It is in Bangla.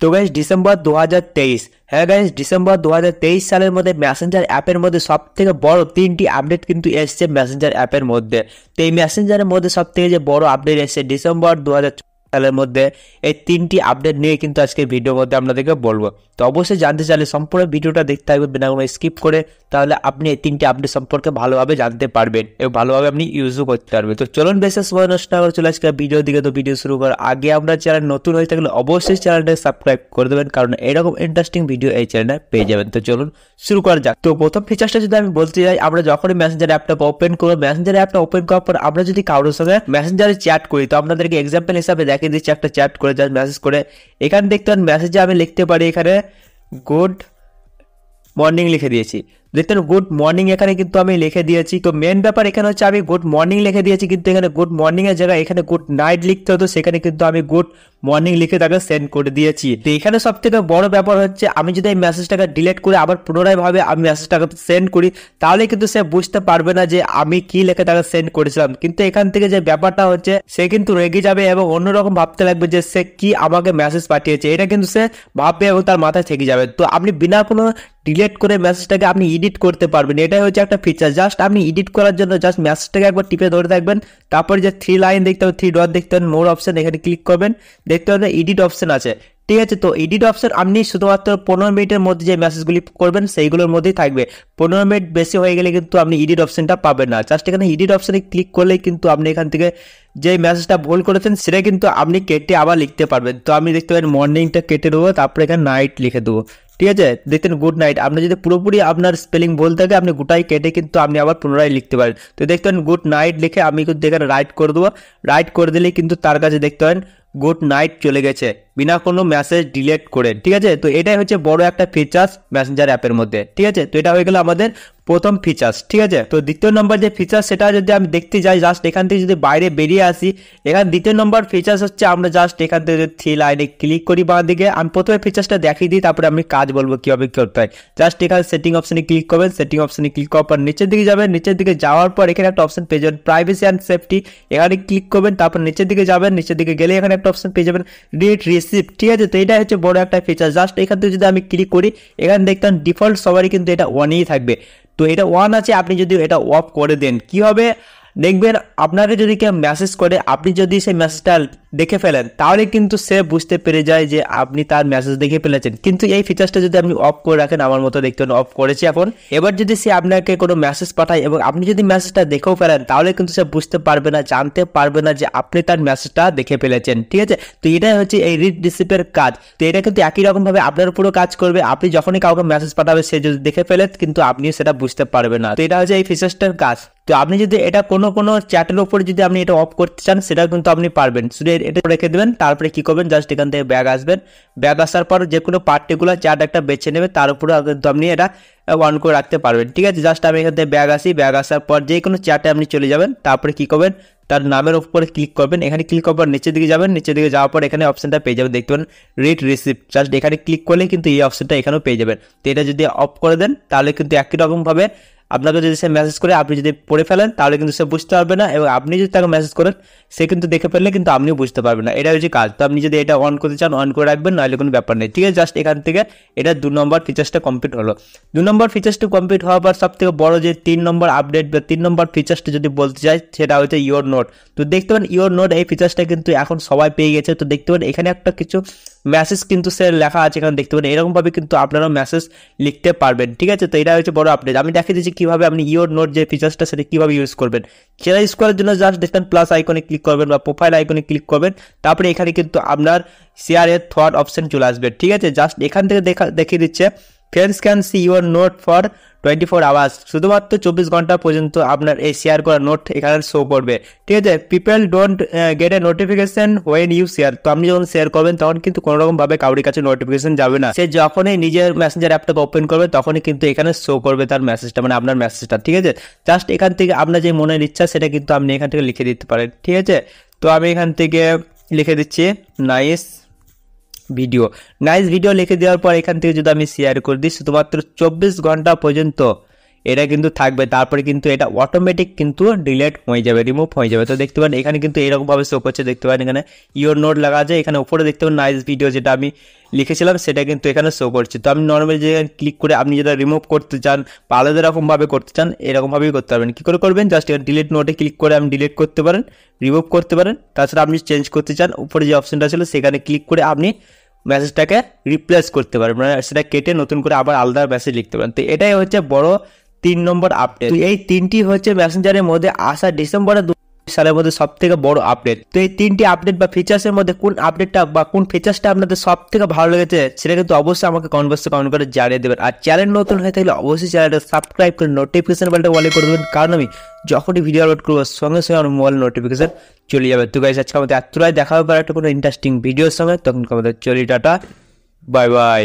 তো গাইস ডিসেম্বর 2023, হ্যাঁ গাইস ডিসেম্বর 2023 সালের মধ্যে মেসেঞ্জার অ্যাপের মধ্যে সব থেকে বড় 3টি আপডেট কিন্তু এসছে মেসেঞ্জার অ্যাপের মধ্যে। তো এই মেসেঞ্জারের মধ্যে সব থেকে যে বড় আপডেট এসছে ডিসেম্বর 2024 সালের মধ্যে, এই 3টি আপডেট নিয়ে কিন্তু আজকে ভিডিওর মধ্যে আপনাদেরকে বলবো। তো অবশ্যই জানতে চাইলে সম্পূর্ণ ভিডিওটা দেখতে থাকবেন বিনা কোনো স্কিপ করে, তাহলে আপনি এই 3টি আপডেট সম্পর্কে ভালোভাবে জানতে পারবেন এবং ভালোভাবে আপনি ইউজও করতে পারবেন। তো চলুন বেশি সময় নষ্ট না করে চলে আজকে ভিডিওর দিকে। তো ভিডিও শুরু করার আগে আপনার চ্যানেল নতুন হয়ে থাকলে অবশ্যই চ্যানেলটাকে সাবস্ক্রাইব করে দেবেন, কারণ এরকম ইন্টারেস্টিং ভিডিও এই চ্যানেলে পেয়ে যাবেন। তো চলুন শুরু করা যাক। তো প্রথম ফিচারটা যদি আমি বলতে যাই, আমরা যখনই মেসেঞ্জার অ্যাপটা ওপেন করবো, মেসেঞ্জার অ্যাপটা ওপেন করার পর আমরা যদি কারোর সঙ্গে মেসেঞ্জারে চ্যাট করি, তো আপনাদেরকে এক্সাম্পল হিসাবে দেখিয়ে দিচ্ছি একটা চ্যাট করে জাস্ট মেসেজ করে। এখানে দেখতে পারেন মেসেজে আমি লিখতে পারি এখানে গুড মর্নিং লিখে দিয়েছি, দেখতেন গুড মর্নিং এখানে কিন্তু আমি লিখে দিয়েছি। তো মেন ব্যাপার এখানে হচ্ছে আমি গুড মর্নিং লিখে দিয়েছি, কিন্তু এখানে গুড মর্নিং এর জায়গায় এখানে গুড নাইট লিখতে হতো, সেখানে কিন্তু আমি গুড মর্নিং লিখে তাকে সেন্ড করে দিয়েছি। তো এখানে সব থেকে বড় ব্যাপার হচ্ছে আমি যদি এই মেসেজটাকে ডিলিট করে আবার পুনরায় ভাবে আমি মেসেজটাকে সেন্ড করি, তাহলে কিন্তু সে বুঝতে পারবে না যে আমি কি লিখে তাকে সেন্ড করেছিলাম। কিন্তু এখান থেকে যে ব্যাপারটা হচ্ছে সে কিন্তু রেগে যাবে এবং অন্যরকম ভাবতে লাগবে যে সে কি আমাকে মেসেজ পাঠিয়েছে, এটা কিন্তু সে ভাববে এবং তার মাথায় থেকে যাবে। তো আপনি বিনা কোনো ডিলিট করে মেসেজটাকে আপনি এডিট করতে পারবেন, এটাই হচ্ছে একটা ফিচার। জাস্ট আপনি এডিট করার জন্য জাস্ট মেসেজটাকে একবার টিপে ধরে থাকবেন, তারপর যে 3 লাইন দেখতে হবে, 3 ডট দেখতে পাবেন, মোর অপশন, এখানে ক্লিক করবেন, দেখতে পাবেন এডিট অপশন আছে, ঠিক আছে। তো এডিট অপশন আপনি শুধুমাত্র 15 মিনিটের মধ্যে যে মেসেজগুলি করবেন সেইগুলোর মধ্যেই থাকবে। 15 মিনিট বেশি হয়ে গেলে কিন্তু আপনি এডিট অপশনটা পাবেন না। জাস্ট এখানে এডিট অপশনে ক্লিক করলেই কিন্তু আপনি এখান থেকে যে মেসেজটা ভুল করেছেন সেটা কিন্তু আপনি কেটে আবার লিখতে পারবেন। তো আমি দেখতে পাবেন মর্নিংটা কেটে দেবো, তারপরে এখানে নাইট লিখে দেবো, ঠিক আছে। দেখতেন গুড নাইট, আপনি যদি পুরোপুরি আপনার স্পেলিং ভুল থাকে আপনি গোটাই কেটে কিন্তু আপনি আবার পুনরায় লিখতে পারেন। তো দেখতেন গুড নাইট লিখে আমি কিন্তু এখানে রাইট করে দেবো, রাইট করে দিলেই কিন্তু তার কাছে দেখতে পারেন গুড নাইট চলে গেছে বিনা কোনো মেসেজ ডিলিট করে, ঠিক আছে। তো এটাই হচ্ছে বড় একটা ফিচার্স মেসেঞ্জার অ্যাপের মধ্যে, ঠিক আছে। তো এটা হয়ে গেল আমাদের প্রথম ফিচার্স, ঠিক আছে। তো দ্বিতীয় নম্বর যে ফিচার্স সেটা যদি আমি দেখতে যাই, জাস্ট এখান থেকে যদি বাইরে বেরিয়ে আসি, এখানে দ্বিতীয় নম্বর ফিচার্স হচ্ছে আমরা জাস্ট এখান থেকে 3 লাইনে ক্লিক করি বাঁ দিকে। আমি প্রথমে ফিচার্সটা দেখিয়ে দিই, তারপরে আমি কাজ বলবো কিভাবে করতে হয়। জাস্ট এখানে সেটিং অপশনে ক্লিক করবেন, সেটিং অপশনে ক্লিক করার পর নিচের দিকে যাবেন, নিচের দিকে যাওয়ার পর এখানে একটা অপশন পেয়ে যাবেন প্রাইভেসি অ্যান্ড সেফটি, এখানে ক্লিক করবেন, তারপর নিচের দিকে যাবেন, নিচের দিকে গেলে এখানে একটা অপশন পেয়ে যাবেন রিড রিসিপ্ট, ঠিক আছে। তো এটা হচ্ছে বড় একটা ফিচার। জাস্ট এখান থেকে যদি আমি ক্লিক করি, এখানে দেখতেন ডিফল্ট সবারই কিন্তু এটা অনেই থাকবে। তো এটা ওয়ান আছে, আপনি যদি এটা অফ করে দেন কি হবে দেখবেন, আপনাকে যদি কেউ মেসেজ করে আপনি যদি সেই মেসেজটা দেখে ফেলেন, তাহলে কিন্তু সে বুঝতে পেরে যায় যে আপনি তার মেসেজ দেখে ফেলেছেন। কিন্তু এই ফিচারটা যদি আপনি অফ করে রাখেন, আমার মতো দেখতে অফ করেছি এখন, এবার যদি সে আপনাকে কোনো মেসেজ পাঠায় এবং আপনি যদি মেসেজটা দেখেও ফেলেন, তাহলে কিন্তু সে বুঝতে পারবে না, জানতে পারবে না যে আপনি তার মেসেজটা দেখে ফেলেছেন, ঠিক আছে। তো এটাই হচ্ছে এই রিড রিসিপ্টের কাজ। তো এটা কিন্তু একই রকম ভাবে আপনার উপরও কাজ করবে। আপনি যখনই কাউকে মেসেজ পাঠাবে সে যদি দেখে ফেলে, কিন্তু আপনিও সেটা বুঝতে পারবে না। তো এটা হচ্ছে এই ফিচারটার কাজ। তো আপনি যদি এটা কোনো চ্যাটের উপরে যদি আপনি এটা অফ করতে চান, সেটা কিন্তু আপনি পারবেন। শুধু এটা রেখে দেবেন, তারপরে কি করবেন, জাস্ট এখান থেকে ব্যাগ আসবেন, ব্যাগ আসার পর যে কোনো পার্টিকুলার চ্যাট একটা বেছে নেবে, তার উপরে কিন্তু আপনি এটা অন করে রাখতে পারবেন, ঠিক আছে। জাস্ট আমি এখান থেকে ব্যাগ আসি, ব্যাগ আসার পর যে কোনো চ্যাটে আপনি চলে যাবেন, তারপরে কি করবেন, তার নামের উপরে ক্লিক করবেন, এখানে ক্লিক করার পর নিচের দিকে যাবেন, নিচের দিকে যাওয়ার পর এখানে অপশনটা পেয়ে যাবেন, দেখতে পাবেন রিড রিসিপ্ট। জাস্ট এখানে ক্লিক করলে কিন্তু এই অপশনটা এখানেও পেয়ে যাবেন। তো এটা যদি অফ করে দেন, তাহলে কিন্তু একই রকম ভাবে আপনাকে যদি সে মেসেজ করে আপনি যদি পড়ে ফেলেন, তাহলে কিন্তু সে বুঝতে পারবে না, এবং আপনি যদি তাকে মেসেজ করেন সে কিন্তু দেখে ফেললে কিন্তু আপনিও বুঝতে পারবেন না। এটা হচ্ছে কাজ। তো আপনি যদি এটা অন করতে চান অন করে রাখবেন, নাহলে কোনো ব্যাপার নেই, ঠিক আছে। জাস্ট এখান থেকে এটা 2 নম্বর ফিচার্সটা কমপ্লিট হলো। 2 নম্বর ফিচার্সটা কমপ্লিট হওয়ার পর সব থেকে বড় যে 3 নম্বর আপডেট বা 3 নম্বর ফিচার্সটা যদি বলতে চাই, সেটা হচ্ছে ইওর নোট। তো দেখতে পাবেন ইওর নোট এই ফিচার্সটা কিন্তু এখন সবাই পেয়ে গেছে। তো দেখতে পাবেন এখানে একটা কিছু মেসেজ কিন্তু সে লেখা আছে, এখানে দেখতে পাবেন এরকম ভাবে কিন্তু আপনারাও মেসেজ লিখতে পারবেন, ঠিক আছে। তো এটা হচ্ছে বড় আপডেট। আমি দেখিয়ে দিচ্ছি কিভাবে আপনি ইওর নোট যে ফিচার্সটা সেটা কিভাবে ইউজ করবেন। সেটা ইউজ করার জন্য জাস্ট দেখতেন প্লাস আইকনে ক্লিক করবেন বা প্রোফাইল আইকনে ক্লিক করবেন, তারপরে এখানে কিন্তু আপনার শেয়ার এর থট অপশন চলে আসবে, ঠিক আছে। জাস্ট এখান থেকে দেখিয়ে দিচ্ছে friends can see your note for 24 hours, শুধুমাত্র 24 ঘন্টা পর্যন্ত আপনার এই শেয়ার করা নোট এখানে শো করবে, ঠিক আছে। People don't get a notification when you share. তো আপনি যখন শেয়ার করবেন তখন কিন্তু কোনো রকম ভাবে কাউরির কাছে নোটিফিকেশন যাবে না। সে যখনই নিজের মেসেঞ্জার অ্যাপটাকে ওপেন করবে তখনই কিন্তু এখানে শো করবে তার মেসেজটা, মানে আপনার মেসেজটা, ঠিক আছে। জাস্ট এখান থেকে আপনার যে মনের ইচ্ছা সেটা কিন্তু আপনি এখান থেকে লিখে দিতে পারেন, ঠিক আছে। তো আমি এখান থেকে লিখে দিচ্ছি নাইস ভিডিও লিখে দেওয়ার পর এখান থেকে যদি আমি শেয়ার করে দিই, শুধুমাত্র 24 ঘন্টা পর্যন্ত এটা কিন্তু থাকবে, তারপরে কিন্তু এটা অটোমেটিক কিন্তু ডিলেট হয়ে যাবে, রিমুভ হয়ে যাবে। তো দেখতে পারেন এখানে কিন্তু এরকমভাবে শো করছে, দেখতে পারেন এখানে ইওর নোট লাগা আছে, এখানে উপরে দেখতে পারেন নাইস ভিডিও যেটা আমি লিখেছিলাম সেটা কিন্তু এখানে শো করছে। তো আমি নর্মালি যে ক্লিক করে আপনি যেটা রিমুভ করতে চান বা আলাদা রকমভাবে করতে চান এরকমভাবেই করতে পারবেন। কী করে করবেন, জাস্ট ডিলিট নোটে ক্লিক করে আপনি ডিলিট করতে পারেন, রিমুভ করতে পারেন। তাছাড়া আপনি চেঞ্জ করতে চান উপরে যে অপশনটা ছিল সেখানে ক্লিক করে আপনি মেসেজটাকে রিপ্লেস করতে পারেন, মানে সেটা কেটে নতুন করে আবার আলাদা মেসেজ লিখতে পারেন। তো এটাই হচ্ছে বড় 3 নম্বর আপডেট। তো এই 3টি হচ্ছে মেসেঞ্জারের মধ্যে আসা ডিসেম্বরের সালের মধ্যে সব থেকে বড় আপডেট। তো এই 3টি আপডেট বা ফিচার্সের মধ্যে কোন আপডেটটা বা কোন ফিচার্সটা আপনাদের সব থেকে ভালো লেগেছে সেটা কিন্তু অবশ্যই আমাকে কমেন্ট করে জানিয়ে দেবেন। আর চ্যানেল নতুন হয়ে থাকলে অবশ্যই চ্যানেলটা সাবস্ক্রাইব করে নোটিফিকেশন বেলটা অল করে দেবেন, কারণ আমি যখনই ভিডিও আপলোড করবো সঙ্গে সঙ্গে আমার মোবাইল নোটিফিকেশন চলে যাবে। তো গাইস আজকে আমাদের এতটাই দেখা হবে একটা কোনো ইন্টারেস্টিং ভিডিওর সঙ্গে, তখন আমাদের চলি টাটা, বাই বাই।